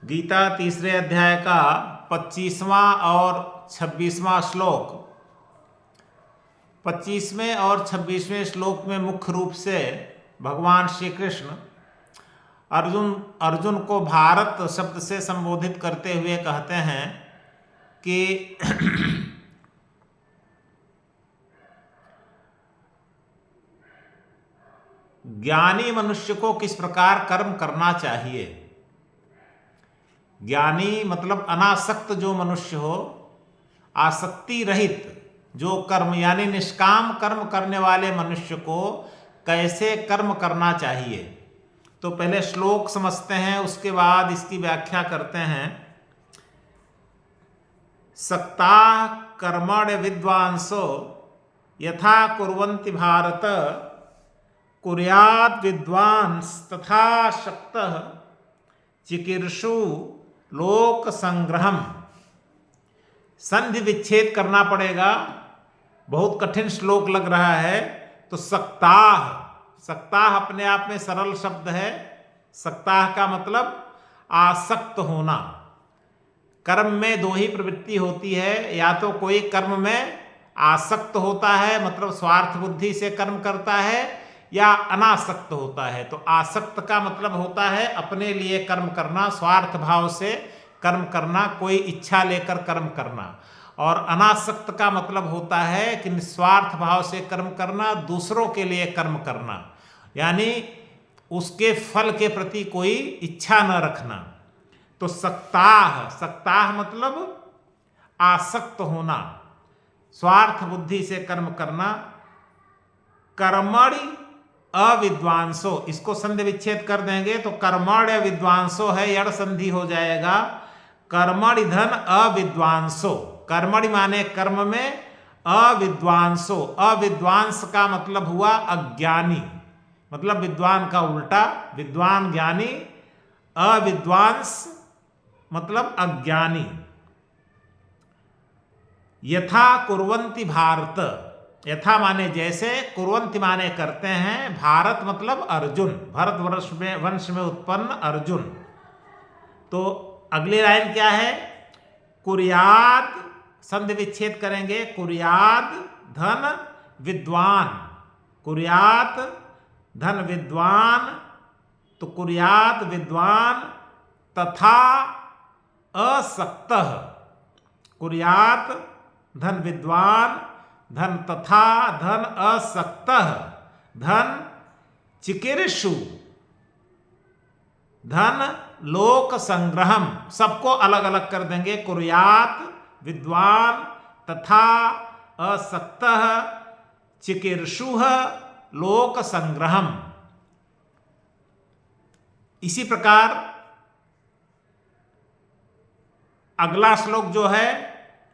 गीता तीसरे अध्याय का 25वां और 26वां श्लोक। 25वें और 26वें श्लोक में मुख्य रूप से भगवान श्री कृष्ण अर्जुन को भारत शब्द से संबोधित करते हुए कहते हैं कि ज्ञानी मनुष्य को किस प्रकार कर्म करना चाहिए। ज्ञानी मतलब अनासक्त जो मनुष्य हो, आसक्ति रहित जो कर्म यानी निष्काम कर्म करने वाले मनुष्य को कैसे कर्म करना चाहिए। तो पहले श्लोक समझते हैं, उसके बाद इसकी व्याख्या करते हैं। सक्ता कर्मण्य विद्वांसो यथा कुर्वन्ति भारत कुर्यात् विद्वांस तथा शक्तः चिकीर्षु लोक संग्रहम। संधि विच्छेद करना पड़ेगा, बहुत कठिन श्लोक लग रहा है। तो सक्ताह, सक्ताह अपने आप में सरल शब्द है। सक्ताह का मतलब आसक्त होना। कर्म में दो ही प्रवृत्ति होती है, या तो कोई कर्म में आसक्त होता है मतलब स्वार्थ बुद्धि से कर्म करता है, या अनासक्त होता है। तो आसक्त का मतलब होता है अपने लिए कर्म करना, स्वार्थ भाव से कर्म करना, कोई इच्छा लेकर कर्म करना। और अनासक्त का मतलब होता है कि निस्वार्थ भाव से कर्म करना, दूसरों के लिए कर्म करना, यानी उसके फल के प्रति कोई इच्छा न रखना। तो सक्ताह, सक्ताह मतलब आसक्त होना, स्वार्थ बुद्धि से कर्म करना। कर्मणि अविद्वांसो, इसको संधि विच्छेद कर देंगे तो कर्मण्य विद्वांसो है, यड़ संधि हो जाएगा। कर्मणि धन अविद्वांसो, कर्मणि माने कर्म में, अविद्वांसो, अविद्वांस का मतलब हुआ अज्ञानी, मतलब विद्वान का उल्टा, विद्वान ज्ञानी, अविद्वांस मतलब अज्ञानी। यथा कुर्वन्ति भारत, यथा माने जैसे, कुर्वन्ति माने करते हैं, भारत मतलब अर्जुन, भरत वंश में उत्पन्न अर्जुन। तो अगली लाइन क्या है, कुर्याद, संधि विच्छेद करेंगे, कुर्याद धन विद्वान, कुर्यात धन विद्वान। तो कुर्यात विद्वान तथा असक्तः, कुर्यात धन विद्वान, धन तथा धन असक्तः, धन चिकीर्षु, धन लोक संग्रहम। सबको अलग अलग कर देंगे, कुर्यात विद्वान तथा असक्तः चिकीर्षुः लोक संग्रहम। इसी प्रकार अगला श्लोक जो है,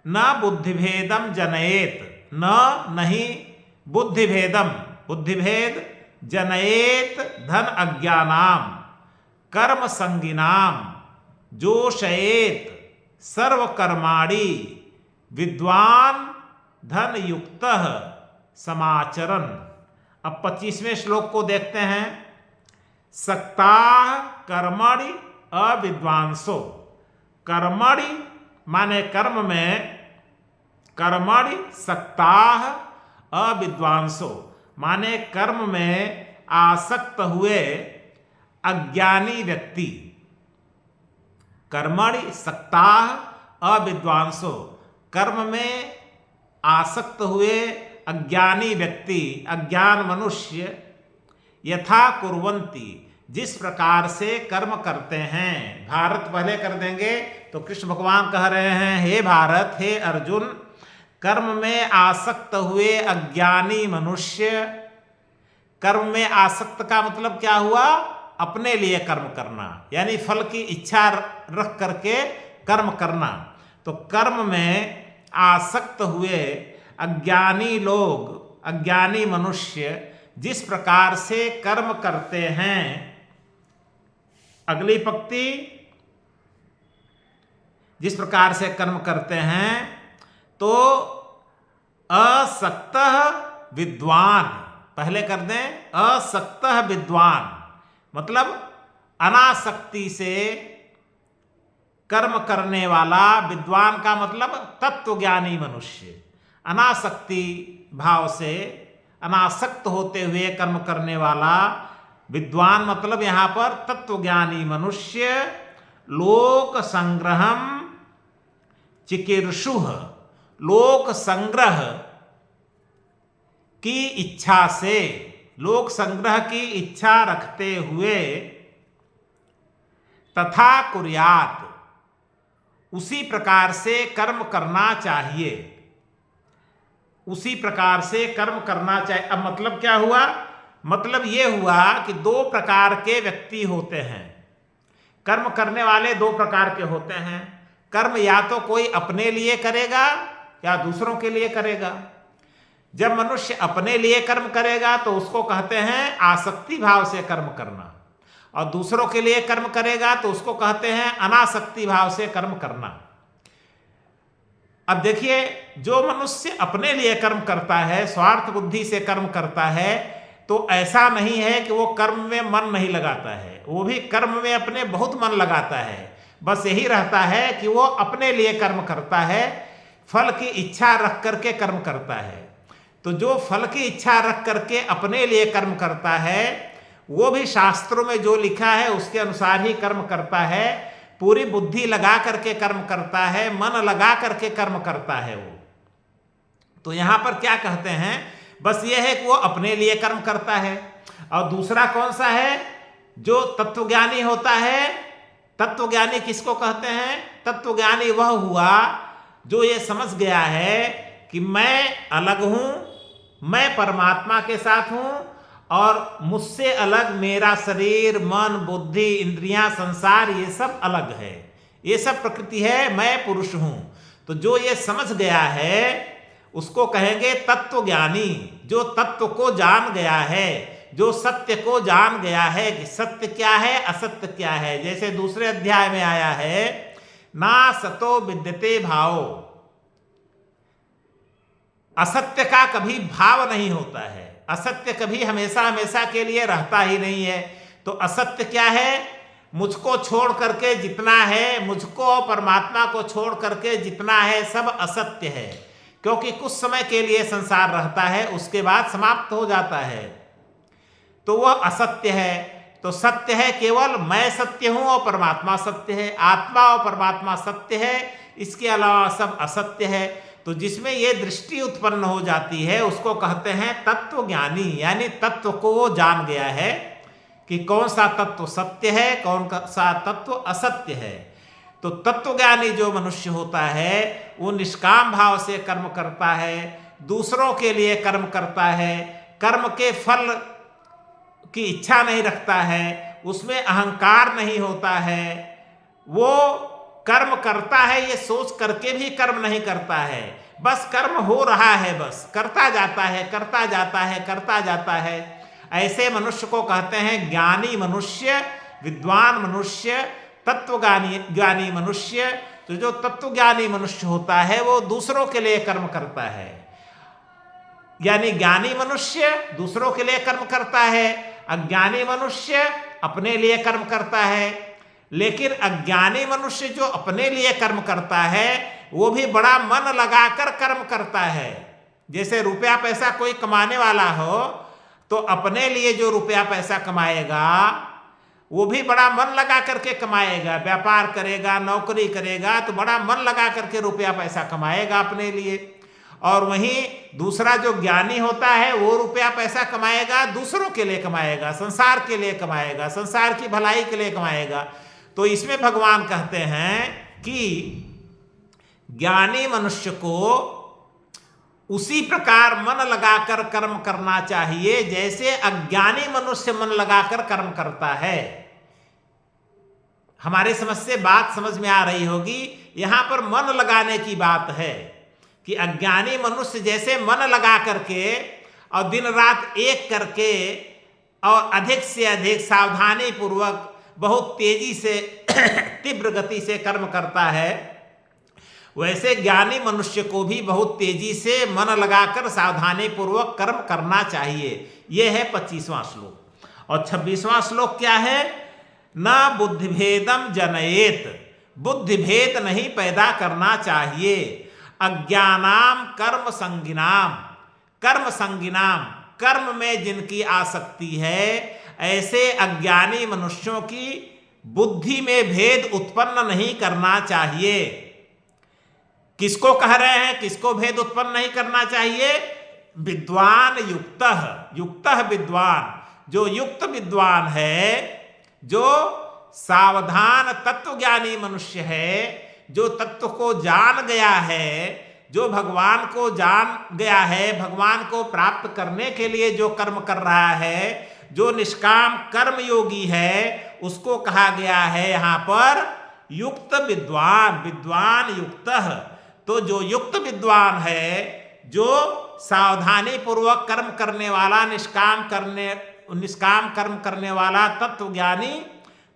न बुद्धिभेदम जनयेत, न नहीं बुद्धिभेदम, बुद्धिभेद जनयेत धन अज्ञानाम कर्म संगिनाम जोशयेत सर्वकर्माणि विद्वान धन युक्तः समाचरन्। अब 25वें श्लोक को देखते हैं। सक्ताः कर्मणि अविद्वांसो, कर्मणि माने कर्म में, कर्मणि सक्ताः अविद्वांसो माने कर्म में आसक्त हुए अज्ञानी व्यक्ति। कर्मणि सक्ताः अविद्वांसो, कर्म में आसक्त हुए अज्ञानी व्यक्ति, अज्ञान मनुष्य। यथा कुर्वन्ति, जिस प्रकार से कर्म करते हैं। भारत पहले कर देंगे तो कृष्ण भगवान कह रहे हैं, हे भारत, हे अर्जुन, कर्म में आसक्त हुए अज्ञानी मनुष्य। कर्म में आसक्त का मतलब क्या हुआ, अपने लिए कर्म करना, यानी फल की इच्छा रख करके कर्म करना। तो कर्म में आसक्त हुए अज्ञानी लोग, अज्ञानी मनुष्य जिस प्रकार से कर्म करते हैं। अगली पंक्ति, जिस प्रकार से कर्म करते हैं, तो असक्तः विद्वान, पहले कर दें असक्तः विद्वान, मतलब अनासक्ति से कर्म करने वाला, विद्वान का मतलब तत्वज्ञानी मनुष्य, अनासक्ति भाव से अनासक्त होते हुए कर्म करने वाला विद्वान मतलब यहाँ पर तत्वज्ञानी मनुष्य, लोक संग्रहम चिकीर्षुः, लोक संग्रह की इच्छा से, लोक संग्रह की इच्छा रखते हुए, तथा कुर्यात, उसी प्रकार से कर्म करना चाहिए, उसी प्रकार से कर्म करना चाहिए। अब मतलब क्या हुआ? मतलब ये हुआ कि दो प्रकार के व्यक्ति होते हैं, कर्म करने वाले दो प्रकार के होते हैं। कर्म या तो कोई अपने लिए करेगा या दूसरों के लिए करेगा। जब मनुष्य अपने लिए कर्म करेगा तो उसको कहते हैं आसक्ति भाव से कर्म करना, और दूसरों के लिए कर्म करेगा तो उसको कहते हैं अनासक्ति भाव से कर्म करना। अब देखिए, जो मनुष्य अपने लिए कर्म करता है, स्वार्थ बुद्धि से कर्म करता है, तो ऐसा नहीं है कि वो कर्म में मन नहीं लगाता है, वो भी कर्म में अपने बहुत मन लगाता है। बस यही रहता है कि वो अपने लिए कर्म करता है, फल की इच्छा रख करके कर्म करता है। तो जो फल की इच्छा रख करके अपने लिए कर्म करता है, वो भी शास्त्रों में जो लिखा है उसके अनुसार ही कर्म करता है, पूरी बुद्धि लगा करके कर्म करता है, मन लगा करके कर्म करता है वो। तो यहां पर क्या कहते हैं, बस ये है कि वो अपने लिए कर्म करता है। और दूसरा कौन सा है? जो तत्वज्ञानी होता है। तत्वज्ञानी किसको कहते हैं? तत्वज्ञानी वह हुआ जो ये समझ गया है कि मैं अलग हूं, मैं परमात्मा के साथ हूं, और मुझसे अलग मेरा शरीर, मन, बुद्धि, इंद्रियां, संसार, ये सब अलग है, ये सब प्रकृति है, मैं पुरुष हूं। तो जो ये समझ गया है उसको कहेंगे तत्वज्ञानी, जो तत्व को जान गया है, जो सत्य को जान गया है कि सत्य क्या है, असत्य क्या है। जैसे दूसरे अध्याय में आया है, ना सतो विद्यते भावो, असत्य का कभी भाव नहीं होता है, असत्य कभी हमेशा हमेशा के लिए रहता ही नहीं है। तो असत्य क्या है? मुझको छोड़ करके जितना है, मुझको परमात्मा को छोड़ करके जितना है, सब असत्य है, क्योंकि कुछ समय के लिए संसार रहता है, उसके बाद समाप्त हो जाता है, तो वह असत्य है। तो सत्य है केवल मैं सत्य हूं और परमात्मा सत्य है, आत्मा और परमात्मा सत्य है, इसके अलावा सब असत्य है। तो जिसमें ये दृष्टि उत्पन्न हो जाती है उसको कहते हैं तत्वज्ञानी, यानी तत्व को वो जान गया है कि कौन सा तत्व सत्य है, कौन सा तत्व असत्य है। तो तत्वज्ञानी जो मनुष्य होता है वो निष्काम भाव से कर्म करता है, दूसरों के लिए कर्म करता है, कर्म के फल की इच्छा नहीं रखता है, उसमें अहंकार नहीं होता है, वो कर्म करता है ये सोच करके भी कर्म नहीं करता है, बस कर्म हो रहा है, बस करता जाता है, करता जाता है, करता जाता है। ऐसे मनुष्य को कहते हैं ज्ञानी मनुष्य, विद्वान मनुष्य, तत्वज्ञानी मनुष्य। तो जो तत्वज्ञानी मनुष्य होता है वो दूसरों के लिए कर्म करता है, यानी ज्ञानी मनुष्य दूसरों के लिए कर्म करता है, अज्ञानी मनुष्य अपने लिए कर्म करता है। लेकिन अज्ञानी मनुष्य जो अपने लिए कर्म करता है वो भी बड़ा मन लगाकर कर्म करता है। जैसे रुपया पैसा कोई कमाने वाला हो तो अपने लिए जो रुपया पैसा कमाएगा वो भी बड़ा मन लगा करके कमाएगा, व्यापार करेगा, नौकरी करेगा, तो बड़ा मन लगा करके रुपया पैसा कमाएगा अपने लिए। और वहीं दूसरा जो ज्ञानी होता है वो रुपया पैसा कमाएगा, दूसरों के लिए कमाएगा, संसार के लिए कमाएगा, संसार की भलाई के लिए कमाएगा। तो इसमें भगवान कहते हैं कि ज्ञानी मनुष्य को उसी प्रकार मन लगाकर कर्म करना चाहिए जैसे अज्ञानी मनुष्य मन लगाकर कर्म करता है। हमारे समझ से बात समझ में आ रही होगी। यहां पर मन लगाने की बात है कि अज्ञानी मनुष्य जैसे मन लगा करके और दिन रात एक करके और अधिक से अधिक सावधानी पूर्वक बहुत तेजी से तीव्र गति से कर्म करता है, वैसे ज्ञानी मनुष्य को भी बहुत तेजी से मन लगाकर सावधानी पूर्वक कर्म करना चाहिए। यह है 25वां श्लोक। और 26वां श्लोक क्या है? न बुद्धिभेदम जनयेत बुद्धि भेद नहीं पैदा करना चाहिए। अज्ञानाम कर्म संगिनाम, कर्म संगिनाम, कर्म में जिनकी आसक्ति है, ऐसे अज्ञानी मनुष्यों की बुद्धि में भेद उत्पन्न नहीं करना चाहिए। किसको कह रहे हैं, किसको भेद उत्पन्न नहीं करना चाहिए? विद्वान युक्तः, युक्तः विद्वान, जो युक्त विद्वान है, जो सावधान तत्वज्ञानी मनुष्य है, जो तत्व को जान गया है, जो भगवान को जान गया है, भगवान को प्राप्त करने के लिए जो कर्म कर रहा है, जो निष्काम कर्म योगी है, उसको कहा गया है यहां पर युक्त विद्वान, विद्वान युक्तः। तो जो युक्त विद्वान है, जो सावधानी पूर्वक कर्म करने वाला, निष्काम कर्म करने वाला तत्वज्ञानी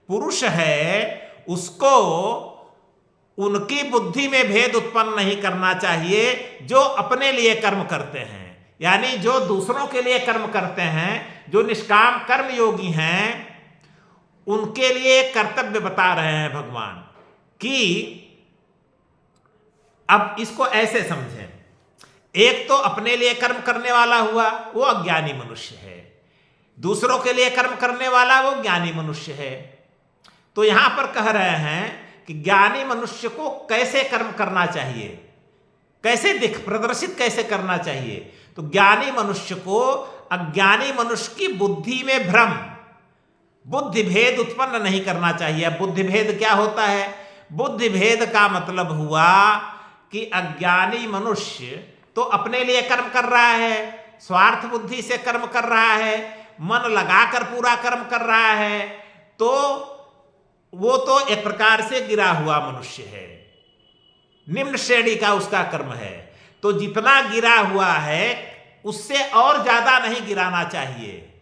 पुरुष है, उसको उनकी बुद्धि में भेद उत्पन्न नहीं करना चाहिए जो अपने लिए कर्म करते हैं। यानी जो दूसरों के लिए कर्म करते हैं, जो निष्काम कर्म योगी हैं, उनके लिए कर्तव्य बता रहे हैं भगवान कि अब इसको ऐसे समझें। एक तो अपने लिए कर्म करने वाला हुआ, वो अज्ञानी मनुष्य है। दूसरों के लिए कर्म करने वाला वो ज्ञानी मनुष्य है। तो यहां पर कह रहे हैं कि ज्ञानी मनुष्य को कैसे कर्म करना चाहिए, कैसे प्रदर्शित कैसे करना चाहिए। तो ज्ञानी मनुष्य को अज्ञानी मनुष्य की बुद्धि में भ्रम, बुद्धि भेद उत्पन्न नहीं करना चाहिए। बुद्धि भेद क्या होता है? बुद्धि भेद का मतलब हुआ कि अज्ञानी मनुष्य तो अपने लिए कर्म कर रहा है, स्वार्थ बुद्धि से कर्म कर रहा है, मन लगाकर पूरा कर्म कर रहा है, तो वो तो एक प्रकार से गिरा हुआ मनुष्य है, निम्न श्रेणी का उसका कर्म है। तो जितना गिरा हुआ है उससे और ज्यादा नहीं गिराना चाहिए।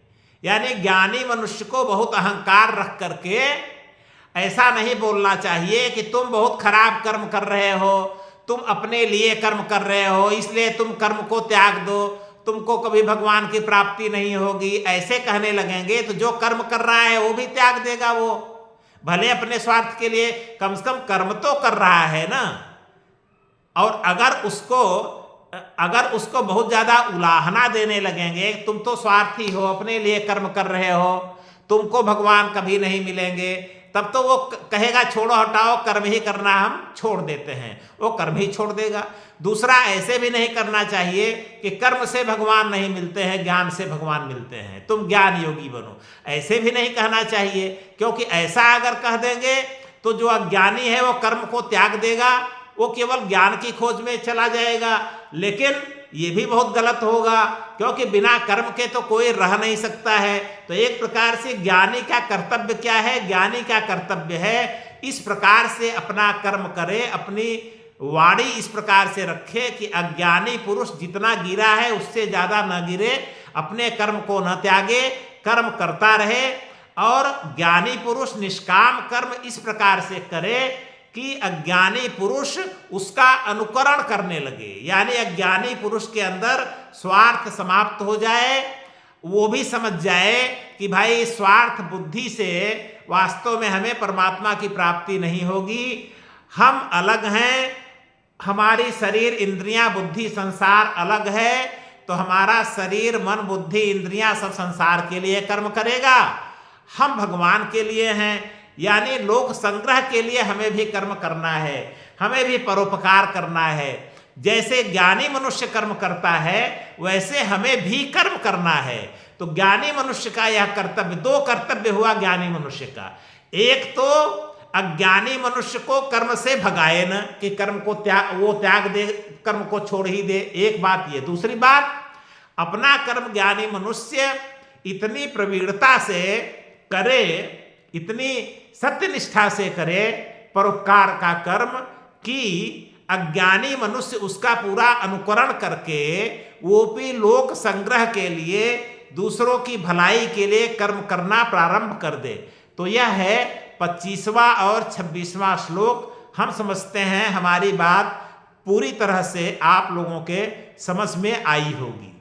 यानी ज्ञानी मनुष्य को बहुत अहंकार रख करके ऐसा नहीं बोलना चाहिए कि तुम बहुत खराब कर्म कर रहे हो, तुम अपने लिए कर्म कर रहे हो, इसलिए तुम कर्म को त्याग दो, तुमको कभी भगवान की प्राप्ति नहीं होगी। ऐसे कहने लगेंगे तो जो कर्म कर रहा है वो भी त्याग देगा। वो भले अपने स्वार्थ के लिए कम से कम कर्म तो कर रहा है ना। और अगर उसको बहुत ज्यादा उलाहना देने लगेंगे, तुम तो स्वार्थी हो, अपने लिए कर्म कर रहे हो, तुमको भगवान कभी नहीं मिलेंगे, तब तो वो कहेगा छोड़ो हटाओ, कर्म ही करना हम छोड़ देते हैं, वो कर्म ही छोड़ देगा। दूसरा, ऐसे भी नहीं करना चाहिए कि कर्म से भगवान नहीं मिलते हैं, ज्ञान से भगवान मिलते हैं, तुम ज्ञान योगी बनो, ऐसे भी नहीं कहना चाहिए। क्योंकि ऐसा अगर कह देंगे तो जो अज्ञानी है वो कर्म को त्याग देगा, वो केवल ज्ञान की खोज में चला जाएगा। लेकिन ये भी बहुत गलत होगा, क्योंकि बिना कर्म के तो कोई रह नहीं सकता है। तो एक प्रकार से ज्ञानी का कर्तव्य क्या है? ज्ञानी का कर्तव्य है इस प्रकार से अपना कर्म करे, अपनी वाणी इस प्रकार से रखे कि अज्ञानी पुरुष जितना गिरा है उससे ज्यादा न गिरे, अपने कर्म को न त्यागे, कर्म करता रहे। और ज्ञानी पुरुष निष्काम कर्म इस प्रकार से करे कि अज्ञानी पुरुष उसका अनुकरण करने लगे। यानी अज्ञानी पुरुष के अंदर स्वार्थ समाप्त हो जाए, वो भी समझ जाए कि भाई स्वार्थ बुद्धि से वास्तव में हमें परमात्मा की प्राप्ति नहीं होगी, हम अलग हैं, हमारी शरीर इंद्रियां बुद्धि संसार अलग है, तो हमारा शरीर मन बुद्धि इंद्रियां सब संसार के लिए कर्म करेगा, हम भगवान के लिए हैं। यानी लोक संग्रह के लिए हमें भी कर्म करना है, हमें भी परोपकार करना है। जैसे ज्ञानी मनुष्य कर्म करता है वैसे हमें भी कर्म करना है। तो ज्ञानी मनुष्य का यह कर्तव्य, दो कर्तव्य हुआ ज्ञानी मनुष्य का। एक तो अज्ञानी मनुष्य को कर्म से भगाए न, कि कर्म को त्याग दे, कर्म को छोड़ ही दे, एक बात ये। दूसरी बात, अपना कर्म ज्ञानी मनुष्य इतनी प्रवीणता से करे, इतनी सत्यनिष्ठा से करे परोपकार का कर्म कि अज्ञानी मनुष्य उसका पूरा अनुकरण करके वो भी लोक संग्रह के लिए, दूसरों की भलाई के लिए कर्म करना प्रारंभ कर दे। तो यह है 25वां और 26वां श्लोक। हम समझते हैं हमारी बात पूरी तरह से आप लोगों के समझ में आई होगी।